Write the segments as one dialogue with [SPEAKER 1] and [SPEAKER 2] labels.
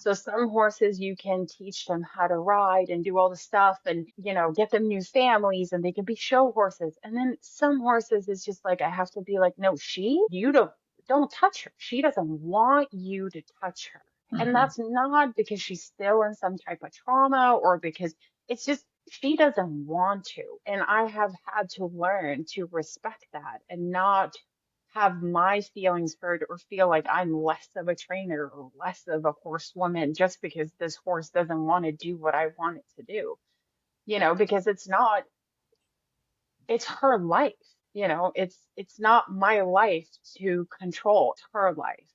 [SPEAKER 1] So some horses you can teach them how to ride and do all the stuff and, get them new families and they can be show horses. And then some horses is just like I have to be like, no, you don't touch her. She doesn't want you to touch her. And
[SPEAKER 2] Mhm.
[SPEAKER 1] that's not because she's still in some type of trauma or because it's just she doesn't want to. And I have had to learn to respect that and not have my feelings hurt or feel like I'm less of a trainer or less of a horsewoman just because this horse doesn't want to do what I want it to do. Because it's her life. It's not my life to control. It's her life.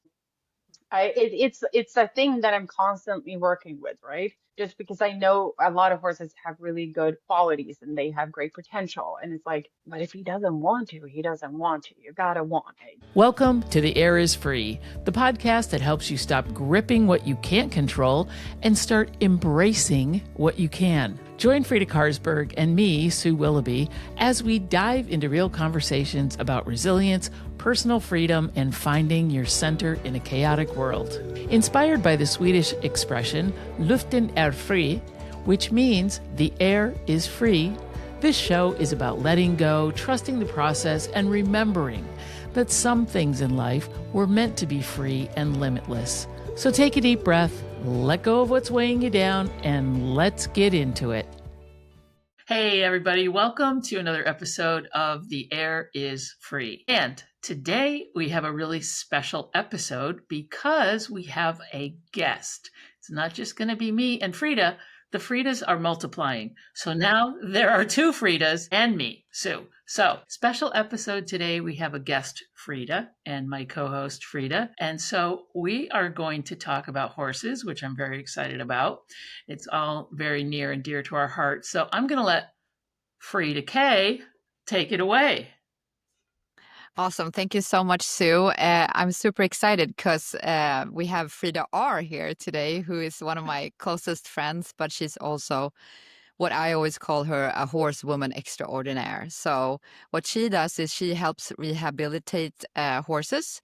[SPEAKER 1] It's a thing that I'm constantly working with, right? Just because I know a lot of horses have really good qualities and they have great potential. And it's like, but if he doesn't want to, he doesn't want to. You gotta want it.
[SPEAKER 2] Welcome to The Air is Free, the podcast that helps you stop gripping what you can't control and start embracing what you can. Join Frida Karsberg and me, Sue Willoughby, as we dive into real conversations about resilience, personal freedom, and finding your center in a chaotic world. Inspired by the Swedish expression "Luften är fri," which means the air is free, this show is about letting go, trusting the process, and remembering that some things in life were meant to be free and limitless. So take a deep breath, let go of what's weighing you down, and let's get into it. Hey, everybody. Welcome to another episode of The Air is Free. And today we have a really special episode because we have a guest. It's not just going to be me and Frida. The Fridas are multiplying. So now there are two Fridas and me, Sue. So, special episode today. We have a guest, Frida, and my co-host, Frida. And so we are going to talk about horses, which I'm very excited about. It's all very near and dear to our hearts. So I'm going to let Frida K take it away.
[SPEAKER 3] Awesome. Thank you so much, Sue. I'm super excited because we have Frida R here today, who is one of my closest friends, but she's also what I always call her a horsewoman extraordinaire. So what she does is she helps rehabilitate horses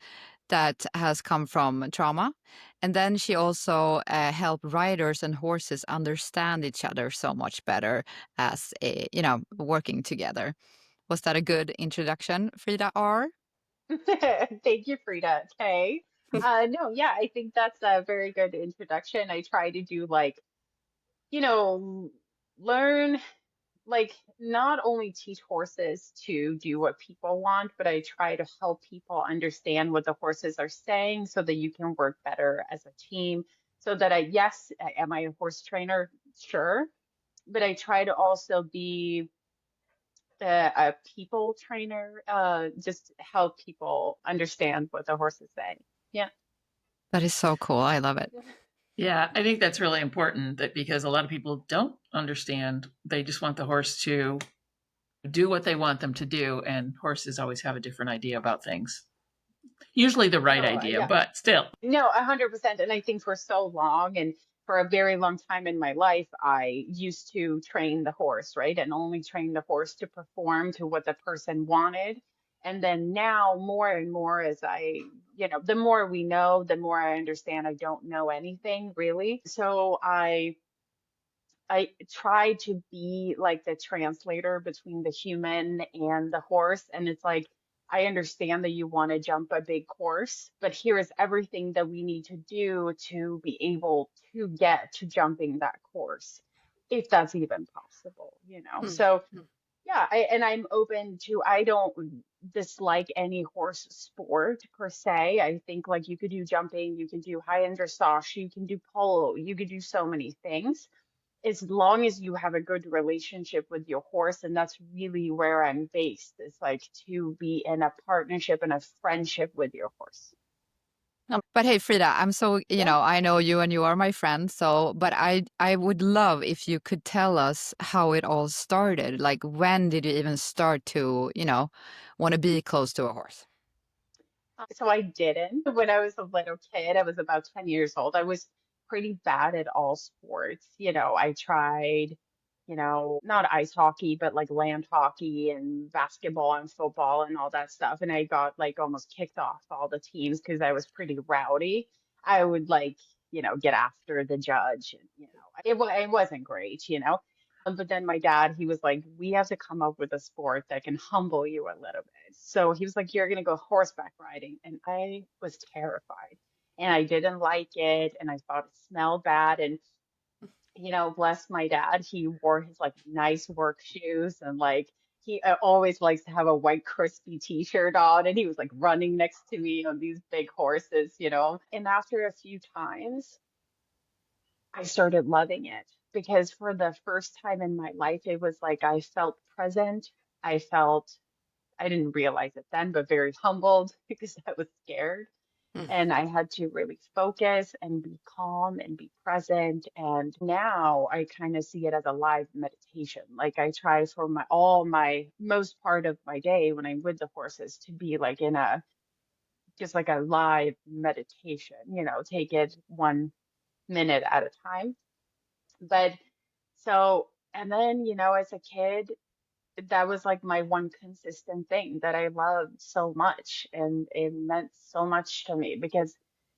[SPEAKER 3] that has come from trauma. And then she also help riders and horses understand each other so much better as, working together. Was that a good introduction, Frida R?
[SPEAKER 1] Thank you, Frida. Okay. No, yeah, I think that's a very good introduction. I try to do you know, learn, not only teach horses to do what people want, but I try to help people understand what the horses are saying so that you can work better as a team. So that yes, am I a horse trainer? Sure. But I try to also be a people trainer, just help people understand what the horse is saying. Yeah.
[SPEAKER 3] That is so cool. I love it.
[SPEAKER 2] Yeah, I think that's really important that because a lot of people don't understand. They just want the horse to do what they want them to do. And horses always have a different idea about things. Usually the right
[SPEAKER 1] No,
[SPEAKER 2] idea,
[SPEAKER 1] yeah.
[SPEAKER 2] but still.
[SPEAKER 1] No, 100%. And I think for so long and for a very long time in my life, I used to train the horse, right? And only train the horse to perform to what the person wanted. And then now more and more as the more we know, the more I understand I don't know anything really. So I try to be like the translator between the human and the horse. And it's like, I understand that you want to jump a big course, but here is everything that we need to do to be able to get to jumping that course, if that's even possible. So yeah, and I'm open to, I don't dislike any horse sport per se. I think like you could do jumping, you can do high end dressage, you can do polo, you could do so many things as long as you have a good relationship with your horse. And that's really where I'm based. It's like to be in a partnership and a friendship with your horse.
[SPEAKER 3] But hey, Frida, I'm so,
[SPEAKER 1] Yeah.
[SPEAKER 3] I know you and you are my friend. So, but I would love if you could tell us how it all started. Like, when did you even start to, want to be close to a horse?
[SPEAKER 1] So I didn't. When I was a little kid, I was about 10 years old. I was pretty bad at all sports. I tried, not ice hockey, but like land hockey and basketball and football and all that stuff. And I got like almost kicked off all the teams because I was pretty rowdy. I would like get after the judge. And, it wasn't great. But then my dad, he was like, we have to come up with a sport that can humble you a little bit. So he was like, you're going to go horseback riding. And I was terrified and I didn't like it. And I thought it smelled bad. And bless my dad, he wore his like nice work shoes and like he always likes to have a white crispy t-shirt on and he was like running next to me on these big horses. And after a few times, I started loving it because for the first time in my life, it was like I felt present. I didn't realize it then, but very humbled because I was scared.
[SPEAKER 4] Mm.
[SPEAKER 1] And I had to really focus and be calm and be present. And now I kind of see it as a live meditation. Like I try for my most part of my day when I'm with the horses to be like in a just like a live meditation, take it 1 minute at a time. But so, and then, as a kid, that was like my one consistent thing that I loved so much. And it meant so much to me because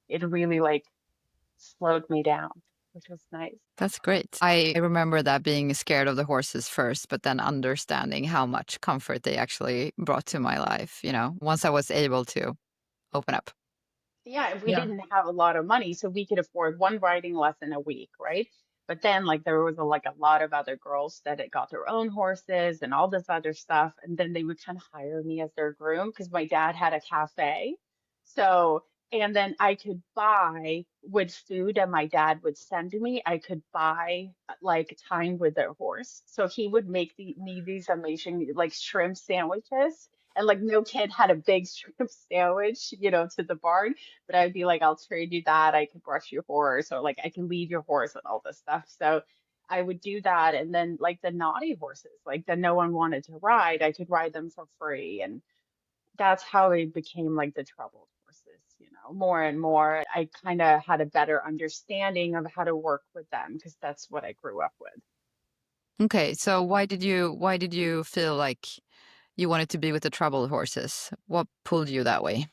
[SPEAKER 1] it really like slowed me down, which was nice.
[SPEAKER 3] That's great. I remember that being scared of the horses first, but then understanding how much comfort they actually brought to my life, once I was able to open up.
[SPEAKER 1] Yeah, we
[SPEAKER 2] Yeah.
[SPEAKER 1] didn't have a lot of money, so we could afford one riding lesson a week, right? But then, like, there was like a lot of other girls that had got their own horses and all this other stuff, and then they would kind of hire me as their groom because my dad had a cafe. So, and then I could buy with food, and my dad would send me. I could buy like time with their horse, so he would make me these amazing like shrimp sandwiches. And like no kid had a big shrimp sandwich, to the barn. But I'd be like, I'll trade you that. I can brush your horse, or like I can lead your horse and all this stuff. So I would do that. And then like the naughty horses, like that no one wanted to ride, I could ride them for free. And that's how it became like the troubled horses, more and more. I kind of had a better understanding of how to work with them because that's what I grew up with.
[SPEAKER 3] Okay, so why did you feel like you wanted to be with the troubled horses? What pulled you that way?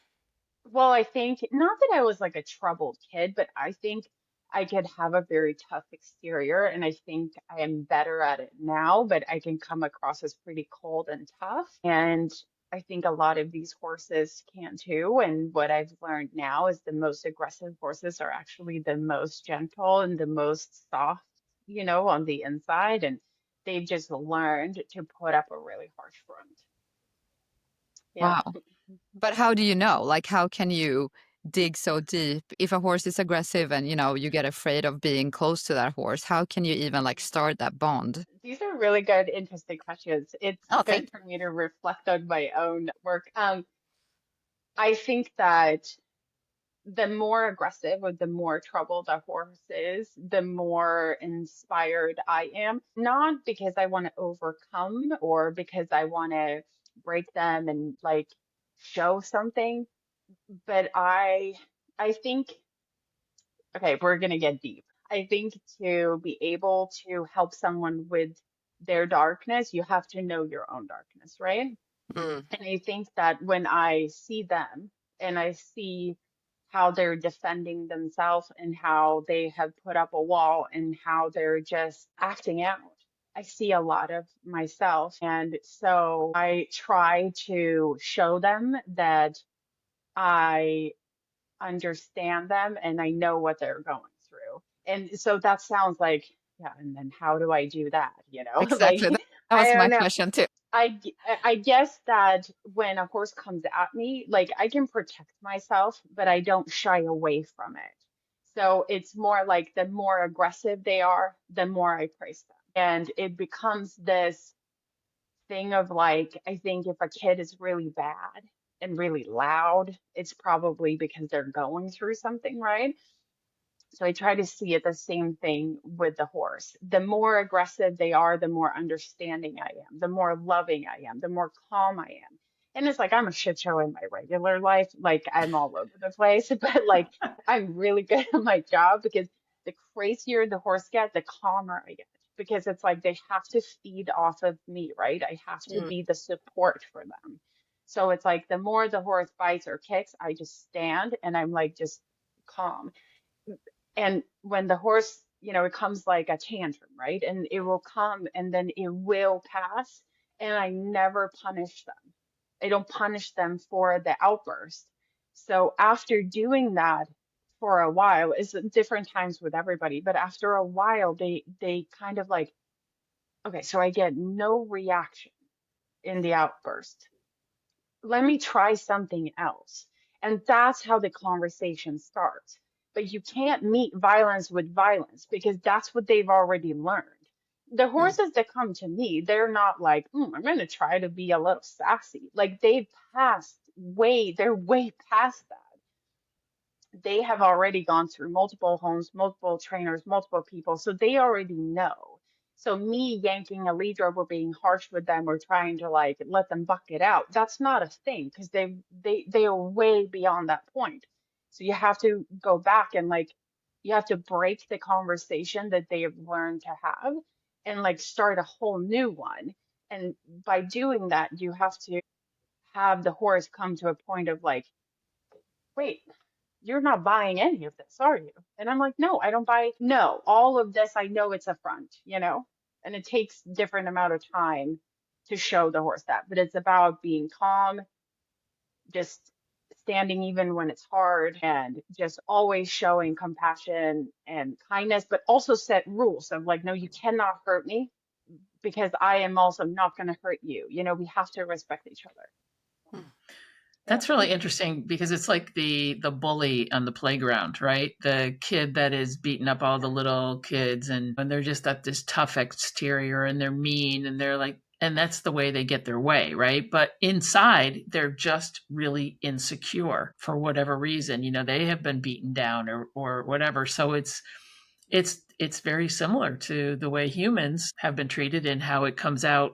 [SPEAKER 1] Well, I think not that I was like a troubled kid, but I think I could have a very tough exterior, and I think I am better at it now, but I can come across as pretty cold and tough. And I think a lot of these horses can too. And what I've learned now is the most aggressive horses are actually the most gentle and the most soft, on the inside. And they've just learned to put up a really harsh front. Yeah.
[SPEAKER 3] Wow. But how do you know? Like, how can you dig so deep? If a horse is aggressive and, you get afraid of being close to that horse, how can you even like start that bond?
[SPEAKER 1] These are really good, interesting questions. It's
[SPEAKER 3] Oh,
[SPEAKER 1] good
[SPEAKER 3] thank
[SPEAKER 1] for me to reflect on my own work. I think that the more aggressive or the more troubled a horse is, the more inspired I am. Not because I want to overcome or because I want to break them and like show something, but I think okay, we're gonna get deep. I think to be able to help someone with their darkness, you have to know your own darkness, right?
[SPEAKER 4] Mm.
[SPEAKER 1] And I think that when I see them and I see how they're defending themselves and how they have put up a wall and how they're just acting out, I see a lot of myself. And so I try to show them that I understand them and I know what they're going through. And so that sounds like, yeah, and then how do I do that? Like,
[SPEAKER 3] exactly. That
[SPEAKER 1] I
[SPEAKER 3] was
[SPEAKER 1] don't
[SPEAKER 3] my
[SPEAKER 1] know.
[SPEAKER 3] question too.
[SPEAKER 1] I guess that when a horse comes at me, like I can protect myself, but I don't shy away from it. So it's more like the more aggressive they are, the more I praise them. And it becomes this thing of like, I think if a kid is really bad and really loud, it's probably because they're going through something, right? So I try to see it the same thing with the horse. The more aggressive they are, the more understanding I am, the more loving I am, the more calm I am. And it's like I'm a shit show in my regular life. Like I'm all over the place, but like I'm really good at my job because the crazier the horse gets, the calmer I get. Because it's like they have to feed off of me, right? I have to
[SPEAKER 4] Mm.
[SPEAKER 1] be the support for them. So it's like the more the horse bites or kicks, I just stand and I'm like just calm And when the horse, it comes like a tantrum, right? And it will come and then it will pass. And I never punish them. I don't punish them for the outburst. So after doing that for a while, it's different times with everybody, but after a while, they kind of like, okay, so I get no reaction in the outburst. Let me try something else. And that's how the conversation starts. But you can't meet violence with violence because that's what they've already learned. The horses that come to me, they're not like, I'm going to try to be a little sassy. Like they're way past that. They have already gone through multiple homes, multiple trainers, multiple people, so they already know. So me yanking a lead rope or being harsh with them or trying to like let them buck it out, that's not a thing because they are way beyond that point. So you have to go back and like you have to break the conversation that they have learned to have and like start a whole new one. And by doing that, you have to have the horse come to a point of like, wait, you're not buying any of this, are you? And I'm like, no, I don't buy, no, all of this, I know it's a front. And it takes different amount of time to show the horse that, but it's about being calm, just standing even when it's hard and just always showing compassion and kindness, but also set rules of like, no, you cannot hurt me because I am also not going to hurt you. We have to respect each other.
[SPEAKER 2] That's really interesting because it's like the bully on the playground, right? The kid that is beating up all the little kids and they're just at this tough exterior and they're mean and they're like, and that's the way they get their way, right? But inside, they're just really insecure for whatever reason. They have been beaten down or whatever. So it's very similar to the way humans have been treated and how it comes out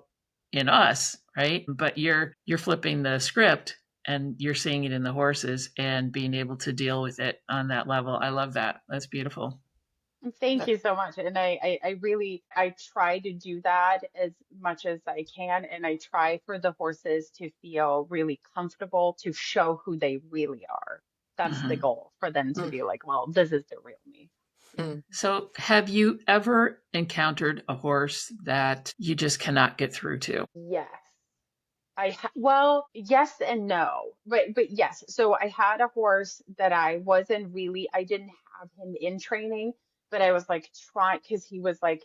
[SPEAKER 2] in us, right? But you're flipping the script and you're seeing it in the horses and being able to deal with it on that level. I love that. That's beautiful.
[SPEAKER 1] Thank you so much. And I really, I try to do that as much as I can. And I try for the horses to feel really comfortable to show who they really are. That's the
[SPEAKER 2] Mhm.
[SPEAKER 1] goal for them to be like, well, this is the real me.
[SPEAKER 2] So, have you ever encountered a horse that you just cannot get through to?
[SPEAKER 1] Yes. Well, yes and no, but yes. So I had a horse that I didn't have him in training, but I was like trying because he was like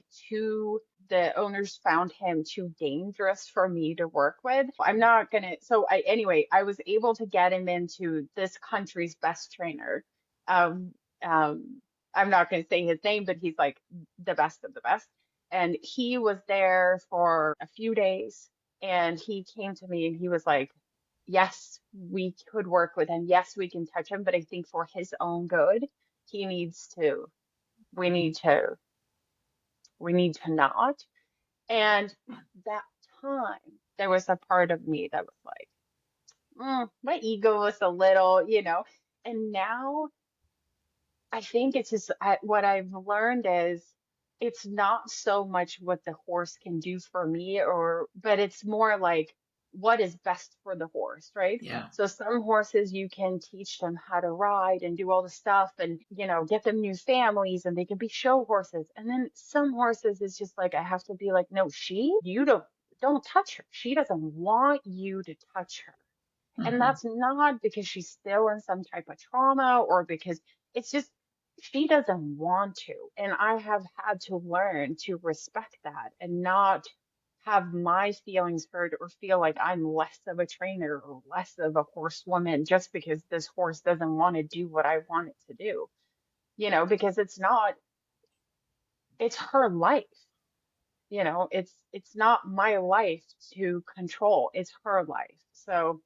[SPEAKER 1] the owners found him too dangerous for me to work with. I'm not gonna, so anyway, I was able to get him into this country's best trainer. Um, I'm not gonna say his name, but he's like the best of the best. And he was there for a few days and he came to me and he was like, yes, we could work with him. Yes, we can touch him, but I think for his own good, he needs to, we need to, we need to not. And at that time, there was a part of me that was like, my ego was a little. And now I think it's just what I've learned is it's not so much what the horse can do for me but it's more like what is best for the horse, right?
[SPEAKER 2] Yeah.
[SPEAKER 1] So some horses you can teach them how to ride and do all the stuff and get them new families and they can be show horses. And then some horses is just like I have to be like, no, you don't touch her. She doesn't want you to touch her. And
[SPEAKER 2] Mhm.
[SPEAKER 1] that's not because she's still in some type of trauma or because it's just she doesn't want to. And I have had to learn to respect that and not have my feelings hurt or feel like I'm less of a trainer or less of a horsewoman just because this horse doesn't want to do what I want it to do. Because it's her life. It's not my life to control. It's her life. So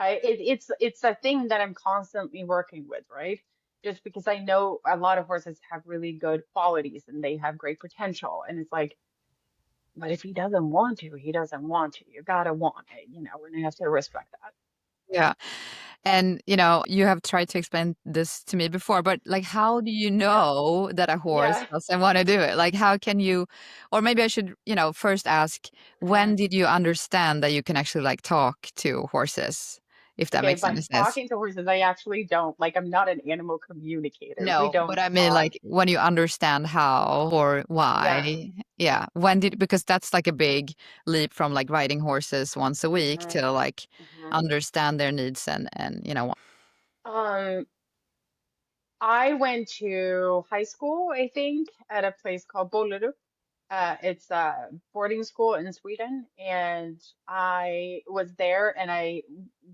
[SPEAKER 1] it's a thing that I'm constantly working with, right? Just because I know a lot of horses have really good qualities and they have great potential. And it's like, but if he doesn't want to, he doesn't want to. You gotta want it, and I have to respect that.
[SPEAKER 3] Yeah. And, you have tried to explain this to me before, but like, how do you
[SPEAKER 1] Yeah.
[SPEAKER 3] know that a horse
[SPEAKER 1] Yeah.
[SPEAKER 3] doesn't want to do it? Like, how can you, or maybe I should, first ask,
[SPEAKER 1] Uh,
[SPEAKER 3] when did you understand that you can actually like talk to horses? if that
[SPEAKER 1] Okay,
[SPEAKER 3] makes
[SPEAKER 1] by
[SPEAKER 3] any sense.
[SPEAKER 1] talking to horses, I actually don't like I'm not an animal communicator. We
[SPEAKER 3] No, but
[SPEAKER 1] don't
[SPEAKER 3] I mean,
[SPEAKER 1] talk.
[SPEAKER 3] like when you understand how or
[SPEAKER 1] Yeah.
[SPEAKER 3] why, yeah. When did, because that's like a big leap from like riding horses once a week
[SPEAKER 1] Hmm.
[SPEAKER 3] to like
[SPEAKER 1] Hmm.
[SPEAKER 3] understand their needs and
[SPEAKER 1] Um, I went to high school, I think, at a place called Boluru. It's a boarding school in Sweden, and I was there, and I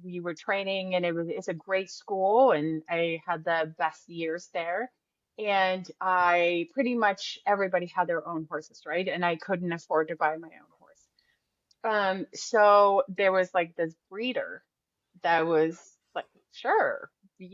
[SPEAKER 1] we were training, and it's a great school, and I had the best years there. And I pretty much everybody had their own horses, right? And I couldn't afford to buy my own horse. So there was like this breeder that was like, sure,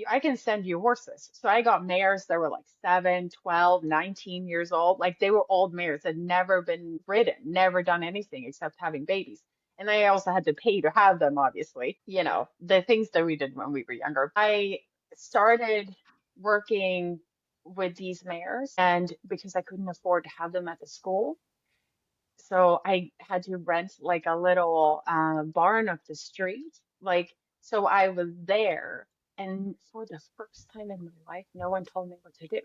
[SPEAKER 1] I can send you horses. So I got mares that were like 7, 12, 19 years old. Like they were old mares, had never been ridden, never done anything except having babies. And I also had to pay to have them, obviously, the things that we did when we were younger. I started working with these mares, and because I couldn't afford to have them at the school, so I had to rent like a little barn up the street. Like, so I was there, and for the first time in my life, no one told me what to do.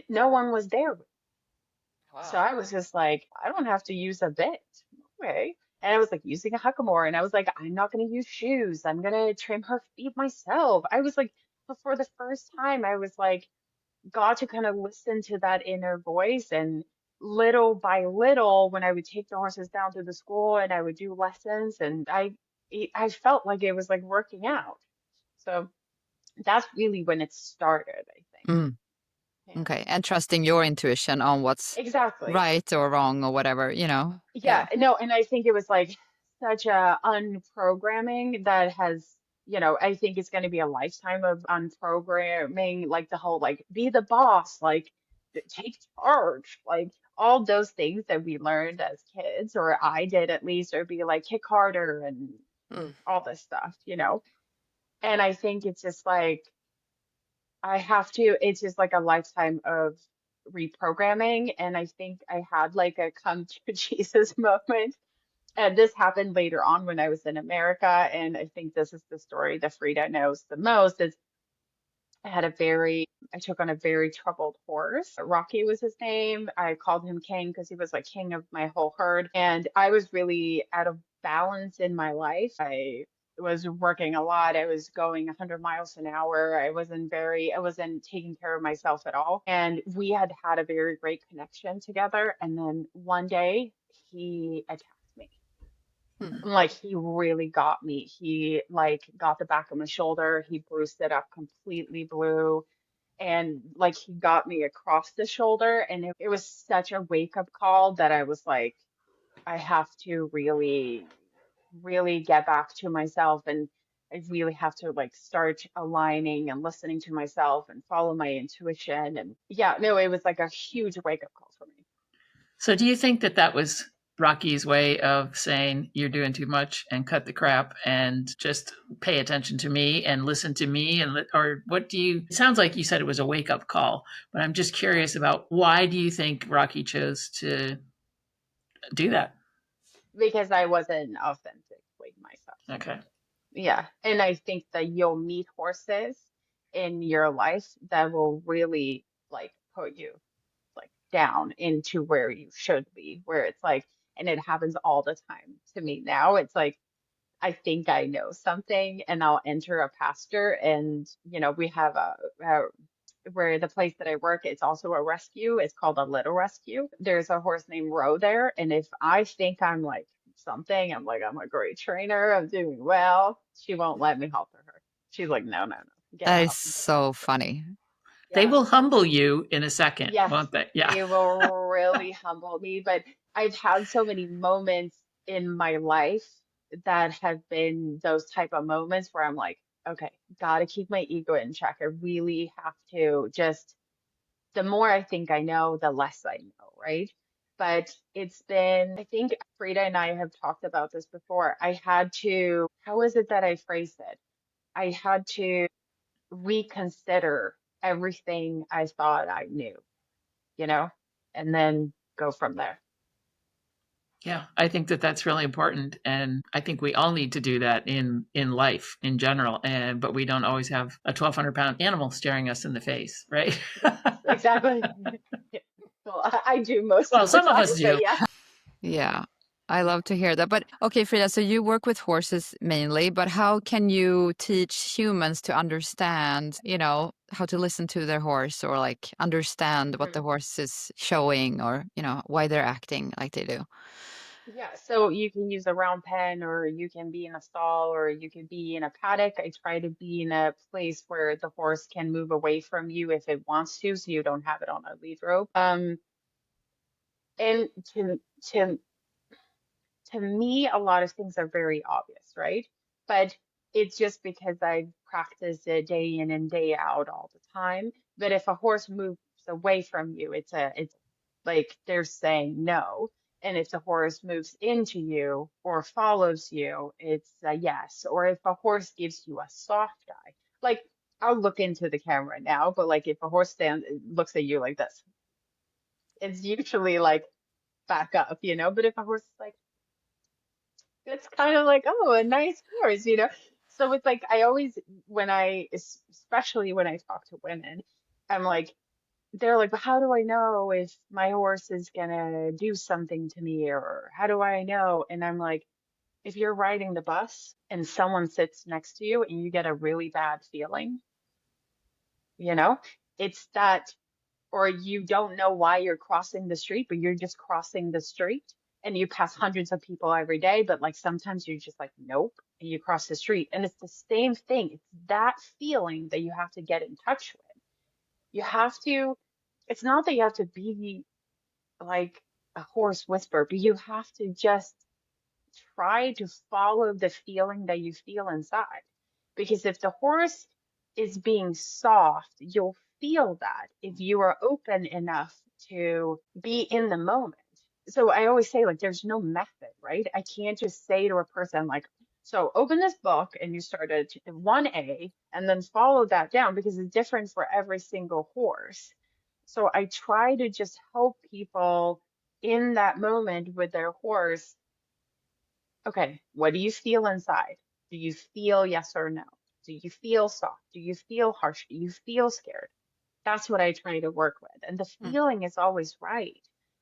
[SPEAKER 1] No one was there. So
[SPEAKER 3] wow.
[SPEAKER 1] I was just like, I don't have to use a bit. Okay. And I was like using a hackamore, and I was like, I'm not going to use shoes. I'm going to trim her feet myself. I was like, but for the first time, I was like, got to kind of listen to that inner voice. And little by little, when I would take the horses down to the school and I would do lessons, and I felt like it was like working out. So that's really when it started, I think.
[SPEAKER 3] Mm,
[SPEAKER 1] Yeah,
[SPEAKER 3] okay. And trusting your intuition on what's
[SPEAKER 1] exactly.
[SPEAKER 3] right or wrong or whatever.
[SPEAKER 1] Yeah,
[SPEAKER 3] Yeah.
[SPEAKER 1] no, and I think it was like such a unprogramming that has, I think it's going to be a lifetime of unprogramming, like the whole like be the boss, like take charge, like all those things that we learned as kids, or I did at least, or be like kick harder and
[SPEAKER 3] Mm.
[SPEAKER 1] all this stuff. And I think it's just like it's just like a lifetime of reprogramming. And I think I had like a come to Jesus moment, and this happened later on when I was in America. And I think this is the story that Frida knows the most is I took on a very troubled horse. Rocky was his name. I called him King because he was like king of my whole herd. And I was really out of balance in my life. I was working a lot. I was going 100 miles an hour. I wasn't taking care of myself at all. And we had had a very great connection together. And then one day he attacked me.
[SPEAKER 3] Mm.
[SPEAKER 1] Like he really got me. He like got the back of my shoulder. He bruised it up completely blue. And like he got me across the shoulder. And it was such a wake-up call that I was like, I have to really, really get back to myself. And I really have to like start aligning and listening to myself and follow my intuition. And yeah, no, it was like a huge wake-up call for me.
[SPEAKER 2] So do you think that that was Rocky's way of saying you're doing too much and cut the crap and just pay attention to me and listen to me or what do you, it sounds like you said it was a wake up call, but I'm just
[SPEAKER 1] Yeah.
[SPEAKER 2] curious about why do you think Rocky chose to do that?
[SPEAKER 1] Because I wasn't authentically myself.
[SPEAKER 2] Okay.
[SPEAKER 1] Yeah. And I think that you'll meet horses in your life that will really like put you like down into where you should be, where it's like, and it happens all the time to me now. It's like, I think I know something, and I'll enter a pasture, and we have where the place that I work, it's also a rescue. It's called a little rescue. There's a horse named Row there, and if I think I'm like something, I'm like I'm a great trainer, I'm doing well, she won't let me halter her. She's like, no, no, no, get
[SPEAKER 3] That is
[SPEAKER 1] out into the
[SPEAKER 3] so
[SPEAKER 1] pasture.
[SPEAKER 3] funny.
[SPEAKER 2] They
[SPEAKER 1] Yeah.
[SPEAKER 2] will humble you in a second,
[SPEAKER 1] Yes,
[SPEAKER 2] won't they? Yeah.
[SPEAKER 1] they will really humble me, but I've had so many moments in my life that have been those type of moments where I'm like, okay, gotta keep my ego in check. I really have to just, the more I think I know, the less I know, right? But it's been, I think Frida and I have talked about this before. How is it that I phrased it? I had to reconsider everything I thought I knew, you know, and then go from there.
[SPEAKER 2] Yeah, I think that that's really important, and I think we all need to do that in life in general. And but we don't always have a 1,200-pound animal staring us in the face, right?
[SPEAKER 1] Yes, exactly. Well, I do most
[SPEAKER 2] Well,
[SPEAKER 1] of the
[SPEAKER 2] some of
[SPEAKER 1] time,
[SPEAKER 2] us
[SPEAKER 1] but
[SPEAKER 2] do.
[SPEAKER 1] yeah.
[SPEAKER 3] Yeah, I love to hear that. But okay, Frida, so you work with horses mainly, but how can you teach humans to understand, how to listen to their horse or like understand what the
[SPEAKER 1] Mhm.
[SPEAKER 3] horse is showing or, why they're acting like they do?
[SPEAKER 1] Yeah, so you can use a round pen, or you can be in a stall, or you could be in a paddock. I try to be in a place where the horse can move away from you if it wants to, so you don't have it on a lead rope. And to to me, a lot of things are very obvious, right? But it's just because I practice it day in and day out all the time. But if a horse moves away from you, it's like they're saying no. And if the horse moves into you or follows you, it's a yes. Or if a horse gives you a soft eye, like I'll look into the camera now, but like if a horse stands, looks at you like this, it's usually like back up, you know? But if a horse is like, it's kind of like, oh, a nice horse, you know? So it's like, I always, especially when I talk to women, I'm like, they're like, but how do I know if my horse is gonna do something to me, or how do I know? And I'm like, if you're riding the bus and someone sits next to you and you get a really bad feeling, you know, it's that, or you don't know why you're crossing the street, but you're just crossing the street and you pass hundreds of people every day, but like sometimes you're just like, nope, and you cross the street. And it's the same thing. It's that feeling that you have to get in touch with. You have to, it's not that you have to be like a horse whisperer, but you have to just try to follow the feeling that you feel inside. Because if the horse is being soft, you'll feel that if you are open enough to be in the moment. So I always say, like, there's no method, right? I can't just say to a person, like, so open this book and you start at 1A and then follow that down because it's different for every single horse. So I try to just help people in that moment with their horse. Okay, what do you feel inside? Do you feel yes or no? Do you feel soft? Do you feel harsh? Do you feel scared? That's what I try to work with. And the
[SPEAKER 3] Mm.
[SPEAKER 1] feeling is always right.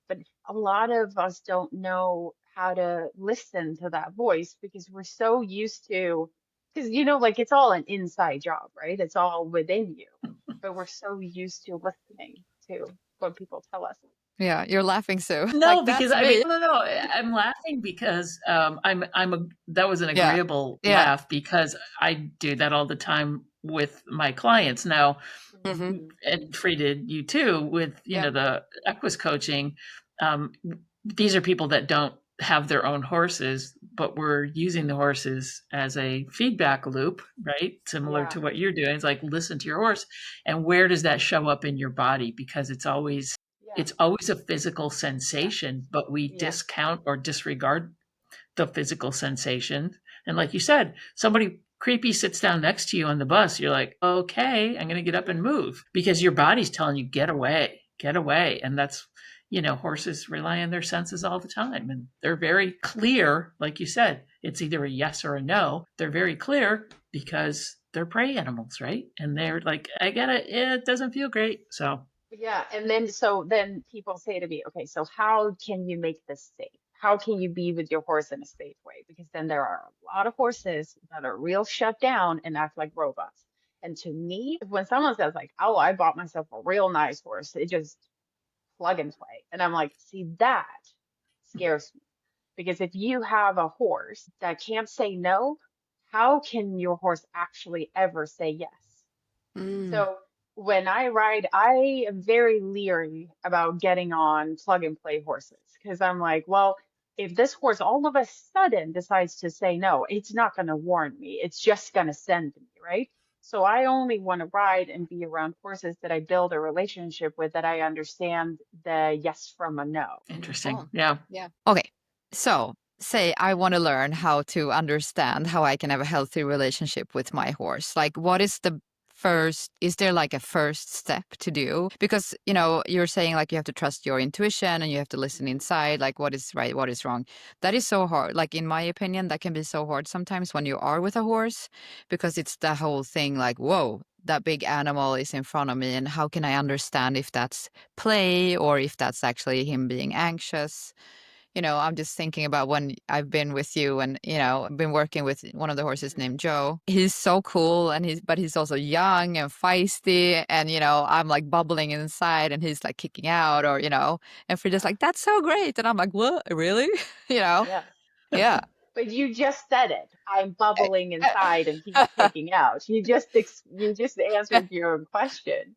[SPEAKER 1] But a lot of us don't know how to listen to that voice because we're so used to, because, like it's all an inside job, right? It's all within you. But we're so used to listening to what people tell us.
[SPEAKER 3] Yeah, you're laughing, Sue.
[SPEAKER 2] No,
[SPEAKER 3] Like,
[SPEAKER 2] because
[SPEAKER 3] that's
[SPEAKER 2] I mean,
[SPEAKER 3] me.
[SPEAKER 2] no, no, no. I'm laughing because that was an
[SPEAKER 3] Yeah.
[SPEAKER 2] agreeable
[SPEAKER 3] Yeah.
[SPEAKER 2] laugh because I do that all the time with my clients now,
[SPEAKER 3] Hmm.
[SPEAKER 2] and Frida, you too, with
[SPEAKER 3] Yeah.
[SPEAKER 2] the equus coaching. Um, these are people that don't have their own horses, but we're using the horses as a feedback loop, right? Similar
[SPEAKER 1] Yeah,
[SPEAKER 2] to what you're doing. It's like listen to your horse, and where does that show up in your body? Because
[SPEAKER 1] yeah,
[SPEAKER 2] it's always a physical
[SPEAKER 1] yeah,
[SPEAKER 2] sensation, but we
[SPEAKER 1] yeah,
[SPEAKER 2] discount or disregard the physical sensation. And like you said, somebody creepy sits down next to you on the bus, you're like, okay, I'm going to get up
[SPEAKER 1] yeah,
[SPEAKER 2] and move because your body's telling you, get away, get away. And that's, horses rely on their senses all the time. And they're very clear. Like you said, it's either a yes or a no. They're very clear because they're prey animals, right? And they're like, I get it. It doesn't feel great. So
[SPEAKER 1] yeah. And then people say to me, okay, so how can you make this safe? How can you be with your horse in a safe way? Because then there are a lot of horses that are real shut down and act like robots. And to me, when someone says like, oh, I bought myself a real nice horse, it just plug and play. And I'm like, see, that scares me. Because if you have a horse that can't say no, how can your horse actually ever say yes?
[SPEAKER 3] Mm.
[SPEAKER 1] So when I ride, I am very leery about getting on plug and play horses because I'm like, well, if this horse all of a sudden decides to say no, it's not going to warn me. It's just going to send me, right? So I only want to ride and be around horses that I build a relationship with, that I understand the yes from a no.
[SPEAKER 2] interesting.
[SPEAKER 3] Oh,
[SPEAKER 2] Yeah.
[SPEAKER 3] yeah. Okay. So, say I want to learn how to understand how I can have a healthy relationship with my horse. Like, what is the is there like a first step to do? Because, you know, you're saying like you have to trust your intuition and you have to listen inside, like what is right, what is wrong. That is so hard. Like in my opinion, that can be so hard sometimes when you are with a horse, because it's the whole thing like, whoa, that big animal is in front of me, and how can I understand if that's play or if that's actually him being anxious? You know, I'm just thinking about when I've been with you and, you know, I've been working with one of the horses named Joe. He's so cool, and but he's also young and feisty, and, you know, I'm like bubbling inside and he's like kicking out, or, you know, and Frida's
[SPEAKER 1] Yeah.
[SPEAKER 3] like, that's so great. And I'm like, what, really? You know?
[SPEAKER 1] Yeah.
[SPEAKER 3] Yeah.
[SPEAKER 1] But you just said it. I'm bubbling inside and he's kicking out. You just answered your own question.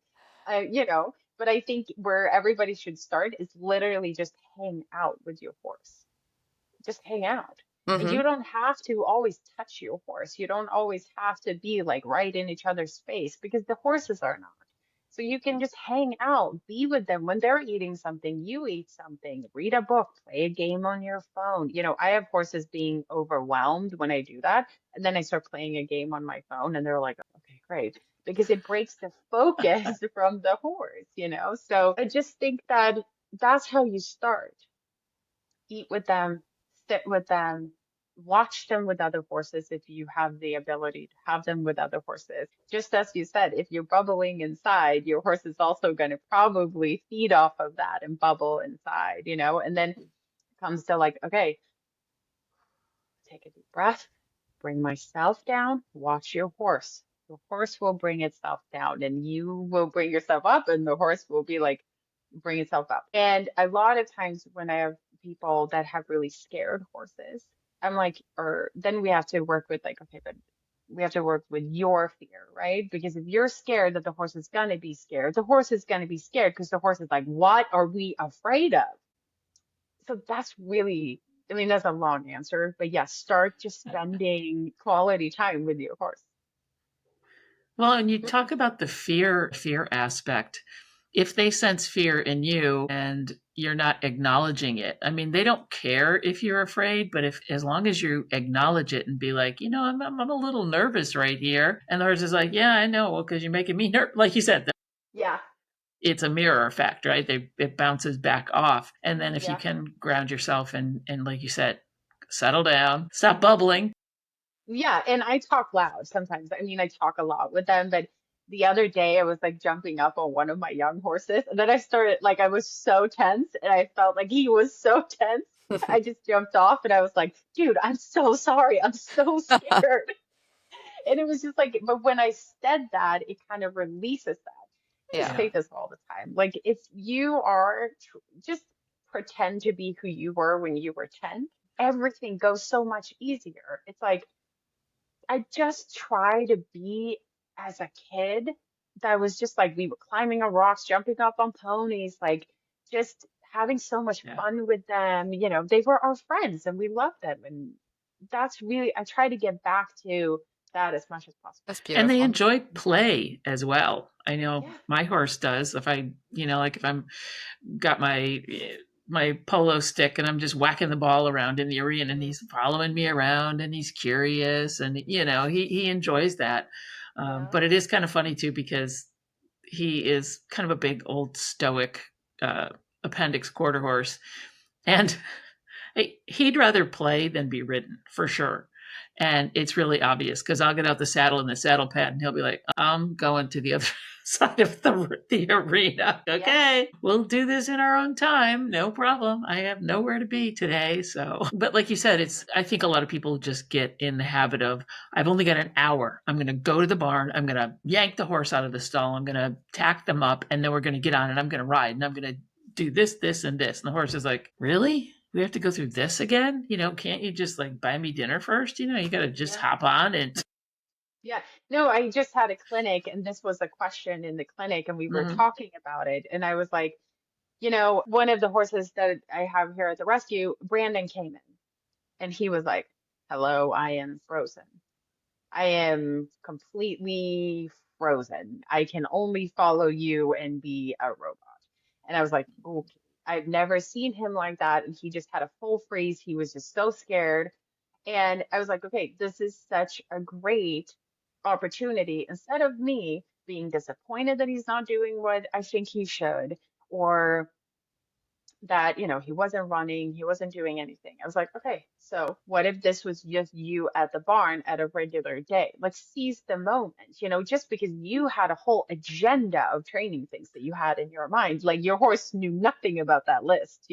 [SPEAKER 1] You know, but I think where everybody should start is literally just hang out with your horse. Just hang out. And
[SPEAKER 3] Hmm.
[SPEAKER 1] you don't have to always touch your horse. You don't always have to be like right in each other's space because the horses are not. So you can just hang out, be with them when they're eating something, you eat something, read a book, play a game on your phone. You know, I have horses being overwhelmed when I do that. And then I start playing a game on my phone and they're like, okay, great. Because it breaks the focus from the horse, you know? So I just think that that's how you start. Eat with them, sit with them, watch them with other horses if you have the ability to have them with other horses. Just as you said, if you're bubbling inside, your horse is also going to probably feed off of that and bubble inside, you know? And then it comes to like, okay, take a deep breath, bring myself down, watch your horse. The horse will bring itself down and you will bring yourself up, and the horse will be like, bring itself up. And a lot of times when I have people that have really scared horses, I'm like, or then we have to work with like, okay, but we have to work with your fear, right? Because if you're scared that the horse is going to be scared, the horse is going to be scared because the horse is like, what are we afraid of? So that's really, I mean, that's a long answer, but yes, start just spending quality time with your horse.
[SPEAKER 2] Well, and you talk about the fear aspect. If they sense fear in you and you're not acknowledging it, I mean, they don't care if you're afraid, but if as long as you acknowledge it and be like, you know, I'm a little nervous right here, and the horse is like, yeah, I know, well, because you're making me nervous. Like you said,
[SPEAKER 1] Yeah,
[SPEAKER 2] it's a mirror effect, right? It bounces back off, and then if you
[SPEAKER 1] yeah.
[SPEAKER 2] can ground yourself and like you said, settle down, stop bubbling.
[SPEAKER 1] Yeah, and I talk loud sometimes. I mean, I talk a lot with them, but the other day I was like jumping up on one of my young horses, and then I started like I was so tense, and I felt like he was so tense. I just jumped off, and I was like, "Dude, I'm so sorry. I'm so scared." And it was just like, but when I said that, it kind of releases that. I
[SPEAKER 3] Yeah.
[SPEAKER 1] say this all the time. Like, if you are just pretend to be who you were when you were 10, everything goes so much easier. It's like I just try to be as a kid that was just like we were climbing on rocks, jumping up on ponies, like just having so much
[SPEAKER 2] Yeah.
[SPEAKER 1] fun with them. You know, they were our friends and we loved them. And that's really, I try to get back to that as much as possible.
[SPEAKER 3] That's
[SPEAKER 2] And they
[SPEAKER 3] beautiful.
[SPEAKER 2] enjoy play as well. I know
[SPEAKER 1] Yeah.
[SPEAKER 2] my horse does. If I, like if I'm got my polo stick and I'm just whacking the ball around in the arena and
[SPEAKER 1] Mm,
[SPEAKER 2] he's following me around and he's curious and he enjoys that.
[SPEAKER 1] yeah.
[SPEAKER 2] But it is kind of funny too because he is kind of a big old stoic uh, appendix quarter horse, and he'd rather play than be ridden for sure. And it's really obvious because I'll get out the saddle and the saddle pad, and he'll be like, "I'm going to the other side of the arena.
[SPEAKER 1] Yeah.
[SPEAKER 2] Okay, we'll do this in our own time. No problem. I have nowhere to be today." So, but like you said, I think a lot of people just get in the habit of, I've only got an hour. I'm going to go to the barn. I'm going to yank the horse out of the stall. I'm going to tack them up, and then we're going to get on and I'm going to ride and I'm going to do this, this, and this. And the horse is like, really? We have to go through this again? Can't you just like buy me dinner first? You got to just
[SPEAKER 1] Yeah.
[SPEAKER 2] hop on and.
[SPEAKER 1] Yeah. No, I just had a clinic and this was a question in the clinic and we were
[SPEAKER 2] Mhm.
[SPEAKER 1] talking about it. And I was like, you know, one of the horses that I have here at the rescue, Brandon came in and he was like, hello, I am frozen. I am completely frozen. I can only follow you and be a robot. And I was like, okay. I've never seen him like that. And he just had a full freeze. He was just so scared. And I was like, okay, this is such a great opportunity. Instead of me being disappointed that he's not doing what I think he should, or that, he wasn't running, he wasn't doing anything. I was like, okay, so what if this was just you at the barn at a regular day? Let's seize the moment, just because you had a whole agenda of training things that you had in your mind, like your horse knew nothing about that list.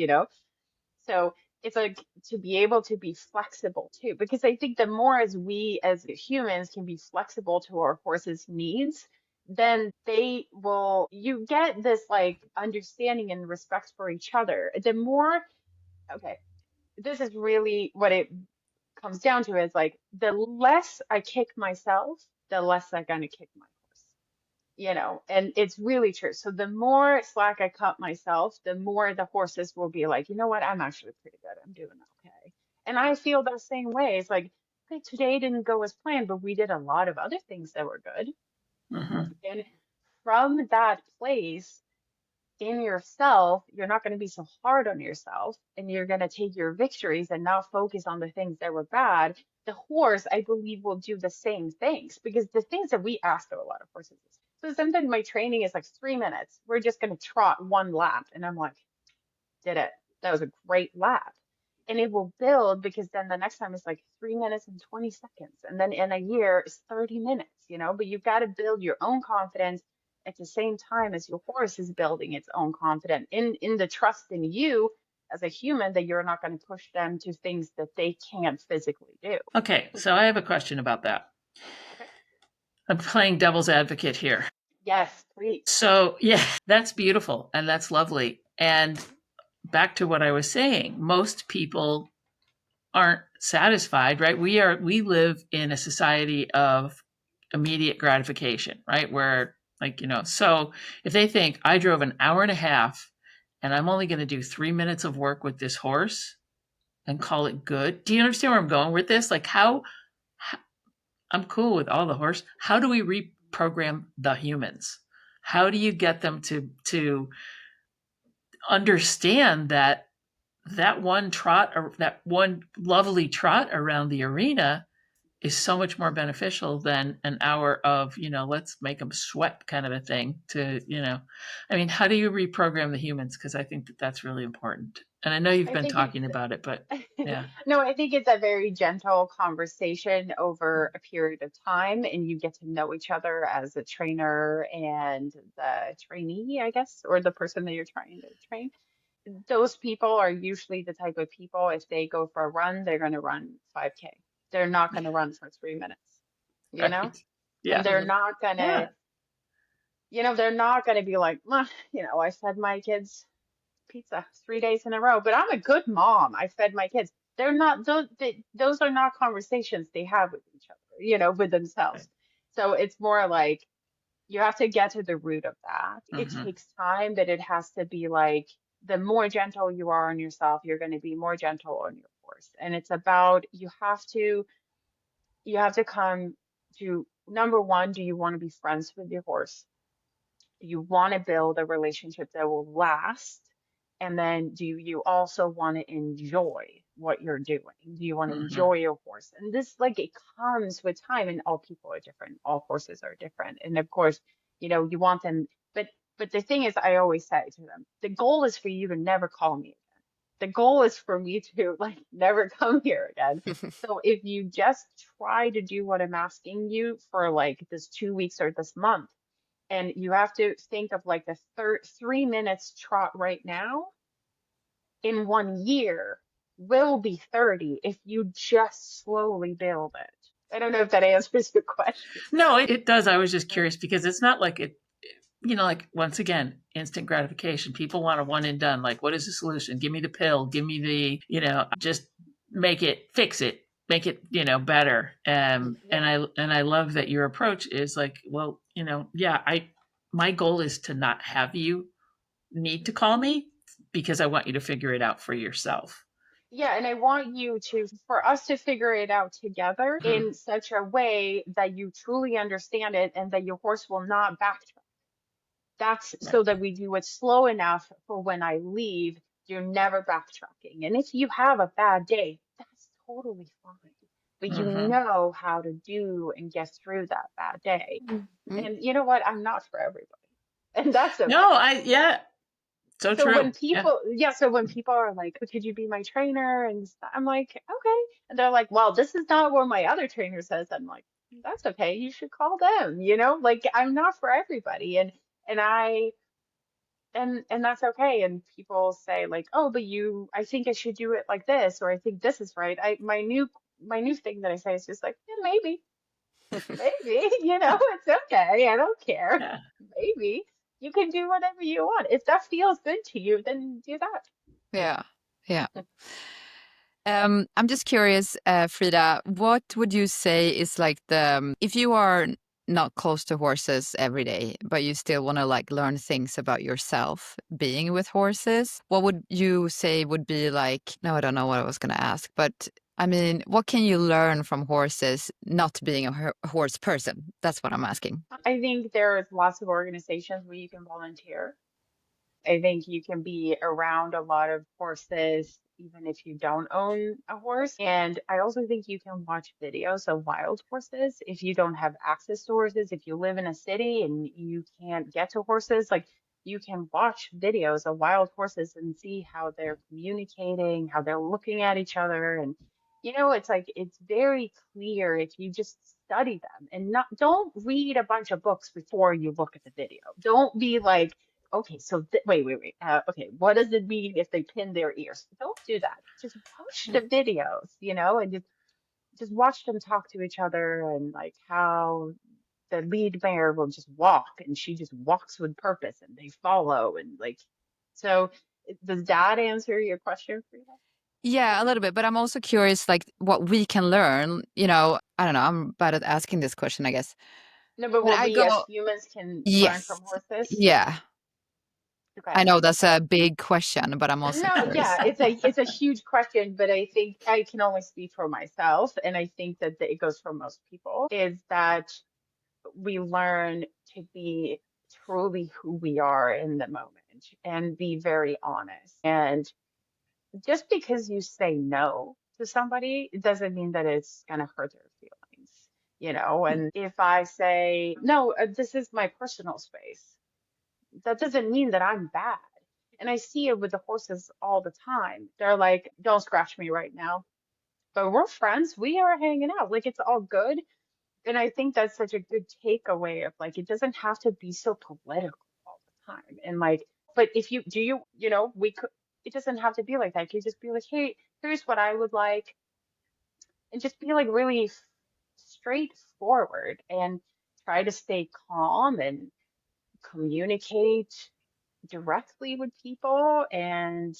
[SPEAKER 1] So it's like to be able to be flexible too, because I think the more as we as humans can be flexible to our horse's needs, then you get this like understanding and respect for each other. The more, okay, this is really what it comes down to is like the less I kick myself, the less I'm gonna kick my horse, and it's really true. So the more slack I cut myself, the more the horses will be like, you know what, I'm actually pretty good. I'm doing okay. And I feel the same way. It's like, okay, today didn't go as planned, but we did a lot of other things that were good. And from that place in yourself, you're not going to be so hard on yourself and you're going to take your victories and not focus on the things that were bad. The horse, I believe, will do the same things because the things that we ask of a lot of horses. So sometimes my training is like 3 minutes. We're just going to trot one lap. And I'm like, did it. That was a great lap. And it will build because then the next time it's like 3 minutes and 20 seconds. And then in a year it's 30 minutes. But you've got to build your own confidence at the same time as your horse is building its own confidence in the trust in you as a human that you're not going to push them to things that they can't physically do.
[SPEAKER 2] Okay, so I have a question about that.
[SPEAKER 1] Okay.
[SPEAKER 2] I'm playing devil's advocate here.
[SPEAKER 1] Yes, please.
[SPEAKER 2] So, yeah, that's beautiful and that's lovely. And back to what I was saying, most people aren't satisfied, right? We live in a society of immediate gratification, right? Where so if they think I drove an hour and a half and I'm only going to do 3 minutes of work with this horse and call it good. Do you understand where I'm going with this? Like how I'm cool with all the horse. How do we reprogram the humans? How do you get them to understand that one trot or that one lovely trot around the arena is so much more beneficial than an hour of, let's make them sweat kind of a thing how do you reprogram the humans? Because I think that that's really important. And I know you've
[SPEAKER 1] I
[SPEAKER 2] been
[SPEAKER 1] think
[SPEAKER 2] talking about it, but yeah.
[SPEAKER 1] No, I think it's a very gentle conversation over a period of time, and you get to know each other as a trainer and the trainee, I guess, or the person that you're trying to train. Those people are usually the type of people, if they go for a run, they're going to run 5K. They're not going to run for 3 minutes, you know?
[SPEAKER 2] Right.
[SPEAKER 1] And
[SPEAKER 2] Yeah.
[SPEAKER 1] they're not going to,
[SPEAKER 2] Yeah.
[SPEAKER 1] they're not going to be like, I fed my kids pizza 3 days in a row, but I'm a good mom. I fed my kids. They're not those are not conversations they have with each other, with themselves. So it's more like you have to get to the root of that. It takes time, but it has to be like the more gentle you are on yourself, you're going to be more gentle on your horse. And it's about you have to come to number one, do you want to be friends with your horse? Do you want to build a relationship that will last? And then do you also want to enjoy what you're doing? Do you want to enjoy your horse? And this, like, it comes with time, and all people are different. All horses are different. And of course, you want them, but the thing is, I always say to them, the goal is for you to never call me again. The goal is for me to like never come here again. So if you just try to do what I'm asking you for like this 2 weeks or this month, and you have to think of like the 3 minutes trot right now in 1 year will be 30 if you just slowly build it. I don't know if that answers your question.
[SPEAKER 2] No, it does. I was just curious because it's not like it, like once again, instant gratification. People want a one and done. Like, what is the solution? Give me the pill. Give me just fix it, make it, better. And I love that your approach is like, well, my goal is to not have you need to call me because I want you to figure it out for yourself.
[SPEAKER 1] Yeah, and I want for us to figure it out together in such a way that you truly understand it and that your horse will not backtrack. That's so that we do it slow enough for when I leave, you're never backtracking. And if you have a bad day, that's totally fine. but you
[SPEAKER 2] Mm-hmm.
[SPEAKER 1] know how to do and get through that bad day.
[SPEAKER 3] Mhm.
[SPEAKER 1] And you know what? I'm not for everybody, and that's
[SPEAKER 2] No,
[SPEAKER 1] okay.
[SPEAKER 2] yeah, so
[SPEAKER 1] So when
[SPEAKER 2] true. Yeah.
[SPEAKER 1] people, yeah, so when people are like, "Oh, could you be my trainer?" And I'm like, okay. And they're like, well, this is not what my other trainer says. I'm like, that's okay. You should call them, like I'm not for everybody. And I, and that's okay. And people say like, oh, but I think I should do it like this, or I think this is right. My new thing that I say is just like, yeah, maybe, it's okay. I don't care.
[SPEAKER 2] Yeah.
[SPEAKER 1] Maybe you can do whatever you want. If that feels good to you, then do that.
[SPEAKER 3] Yeah. Yeah. I'm just curious, Frida, what would you say is like if you are not close to horses every day, but you still want to like learn things about yourself being with horses, what would you say would be like, no, I don't know what I was going to ask, but I mean, what can you learn from horses not being a horse person? That's what I'm asking.
[SPEAKER 1] I think there's lots of organizations where you can volunteer. I think you can be around a lot of horses even if you don't own a horse. And I also think you can watch videos of wild horses if you don't have access to horses. If you live in a city and you can't get to horses, like you can watch videos of wild horses and see how they're communicating, how they're looking at each other. And it's like it's very clear if you just study them and not don't read a bunch of books before you look at the video. Don't be like, okay, so wait. Okay, what does it mean if they pin their ears? Don't do that. Just watch the videos, and just watch them talk to each other and like how the lead mare will just walk and she just walks with purpose and they follow and like so. Does that answer your question, Frida?
[SPEAKER 3] Yeah, a little bit, but I'm also curious, like what we can learn. I don't know. I'm bad at asking this question, I guess.
[SPEAKER 1] No, but
[SPEAKER 3] When
[SPEAKER 1] what
[SPEAKER 3] I
[SPEAKER 1] we as
[SPEAKER 3] go,
[SPEAKER 1] humans can learn
[SPEAKER 3] yes,
[SPEAKER 1] from horses.
[SPEAKER 3] yeah,
[SPEAKER 1] Okay.
[SPEAKER 3] I know that's a big question, but I'm also
[SPEAKER 1] No, yeah,
[SPEAKER 3] curious.
[SPEAKER 1] it's a huge question, but I think I can only speak for myself, and I think that it goes for most people, is that we learn to be truly who we are in the moment and be very honest. And just because you say no to somebody, it doesn't mean that it's gonna hurt their feelings. And if I say, no, this is my personal space, that doesn't mean that I'm bad. And I see it with the horses all the time. They're like, don't scratch me right now. But we're friends. We are hanging out. Like it's all good. And I think that's such a good takeaway of like, it doesn't have to be so political all the time. And like, but if you do, we could, it doesn't have to be like that. You just be like, hey, here's what I would like. And just be like really straightforward and try to stay calm and communicate directly with people and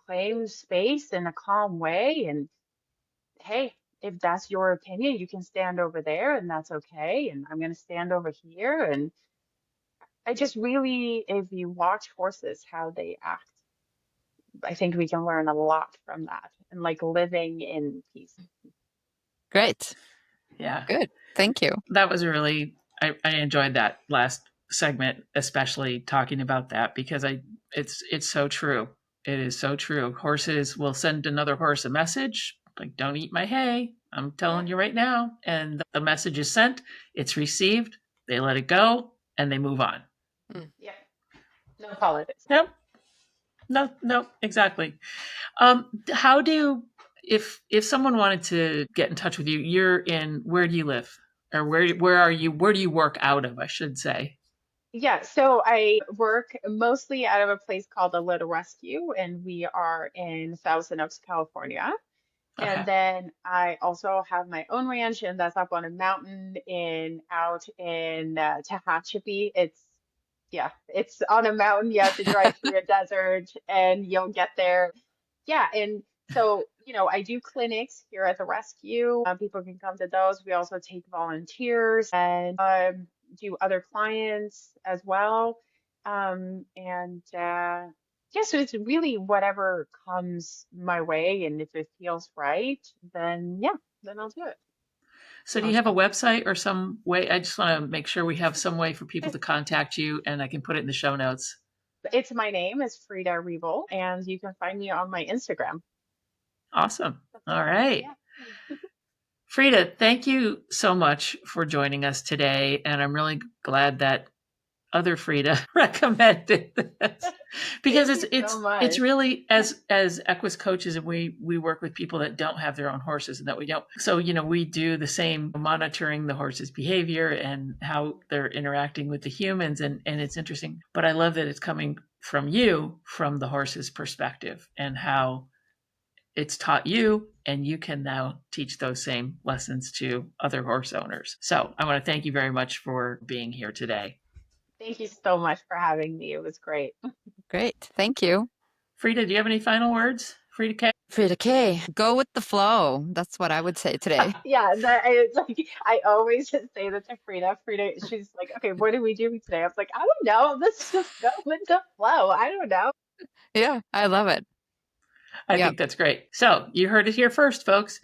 [SPEAKER 1] claim space in a calm way. And hey, if that's your opinion, you can stand over there and that's okay. And I'm going to stand over here. And I just really, if you watch horses, how they act, I think we can learn a lot from that and like living in peace.
[SPEAKER 3] Great,
[SPEAKER 2] Yeah.
[SPEAKER 3] good, thank you.
[SPEAKER 2] That was really, I enjoyed that last segment, especially talking about that because it's so true. It is so true. Horses will send another horse a message like, don't eat my hay. I'm
[SPEAKER 1] Yeah.
[SPEAKER 2] telling you right now. And the message is sent, it's received, they let it go, and they move on.
[SPEAKER 3] Mm.
[SPEAKER 1] Yeah. No politics.
[SPEAKER 2] Yep. No, no, exactly. How do if someone wanted to get in touch with you, you're in where do you live? Or where are you? Where do you work out of, I should say?
[SPEAKER 1] Yeah, so I work mostly out of a place called the Little Rescue, and we are in Thousand Oaks, California. And
[SPEAKER 2] Okay.
[SPEAKER 1] then I also have my own ranch, and that's up on a mountain out in Tehachapi. It's on a mountain. You have to drive through a desert, and you'll get there. Yeah, and so I do clinics here at the rescue. People can come to those. We also take volunteers and do other clients as well. And yeah, so it's really whatever comes my way, and if it feels right, then I'll do it.
[SPEAKER 2] So do you have a
[SPEAKER 3] Awesome.
[SPEAKER 2] website or some way? I just want to make sure we have some way for people to contact you and I can put it in the show notes.
[SPEAKER 1] It's my name is Frida Riebel, and you can find me on my Instagram.
[SPEAKER 2] Awesome.
[SPEAKER 1] That's
[SPEAKER 2] All
[SPEAKER 1] it.
[SPEAKER 2] right.
[SPEAKER 1] Yeah.
[SPEAKER 2] Frida, thank you so much for joining us today. And I'm really glad that other Frida recommended this because
[SPEAKER 1] Thank you so
[SPEAKER 2] it's
[SPEAKER 1] much.
[SPEAKER 2] really as equus coaches, and we work with people that don't have their own horses and that we don't. So, we do the same monitoring the horse's behavior and how they're interacting with the humans. And it's interesting, but I love that it's coming from you, from the horse's perspective, and how it's taught you, and you can now teach those same lessons to other horse owners. So I want to thank you very much for being here today.
[SPEAKER 1] Thank you so much for having me. It was great.
[SPEAKER 3] Great. Thank you.
[SPEAKER 2] Frida, do you have any final words? Frida K?
[SPEAKER 3] Frida K. Go with the flow. That's what I would say today.
[SPEAKER 1] Yeah, it's like I always just say that to Frida. Frida, she's like, okay, what are we doing today? I was like, I don't know. Let's just go with the flow. I don't know.
[SPEAKER 3] Yeah, I love it.
[SPEAKER 2] I think that's great. So you heard it here first, folks.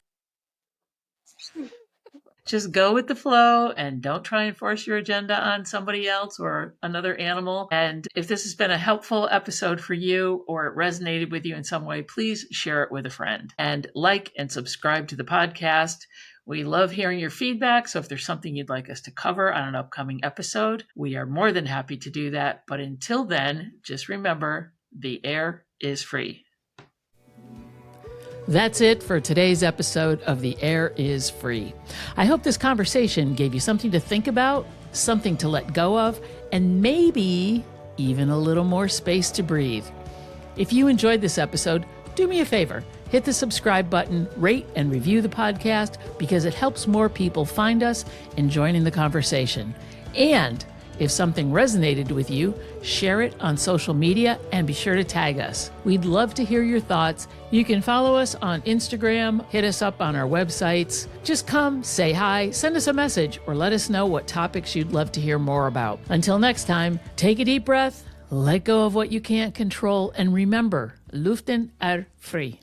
[SPEAKER 2] Just go with the flow and don't try and force your agenda on somebody else or another animal. And if this has been a helpful episode for you or it resonated with you in some way, please share it with a friend and like and subscribe to the podcast. We love hearing your feedback. So if there's something you'd like us to cover on an upcoming episode, we are more than happy to do that. But until then, just remember, the air is free. That's it for today's episode of The Air is Free. I hope this conversation gave you something to think about, something to let go of, and maybe even a little more space to breathe. If you enjoyed this episode, do me a favor. Hit the subscribe button, rate and review the podcast because it helps more people find us and join in the conversation. And if something resonated with you, share it on social media and be sure to tag us. We'd love to hear your thoughts. You can follow us on Instagram, hit us up on our websites. Just come, say hi, send us a message, or let us know what topics you'd love to hear more about. Until next time, take a deep breath, let go of what you can't control, and remember, Luften er free.